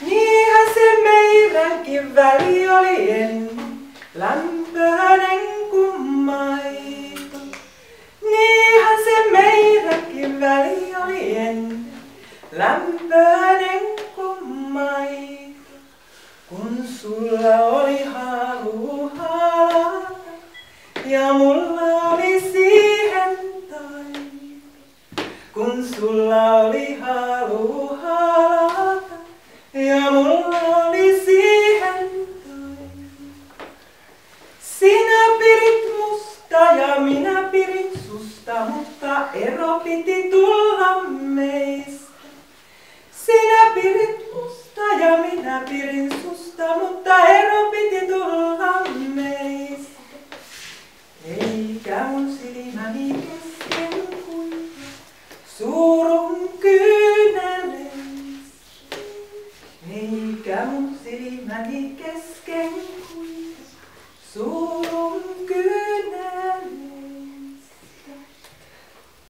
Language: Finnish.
Niinhän se meidänkin väli oli ennen, lämpöinen kuin maito. Niinhän se meidänkin väli oli ennen, lämpöinen kuin maito. Kun sulla oli halu halata ja mulla oli siihen taito. Kun sulla oli halu halata ja mulla oli siihen taito. Sinä pirit musta ja minä pirin susta, mutta ero piti tulla meistä. Sinä pirit musta ja minä pirin susta, mutta ero piti tulla meistä. Eikä mun silmäni kesken kuiva surun kyyneleistä. Eikä mun silmäni kesken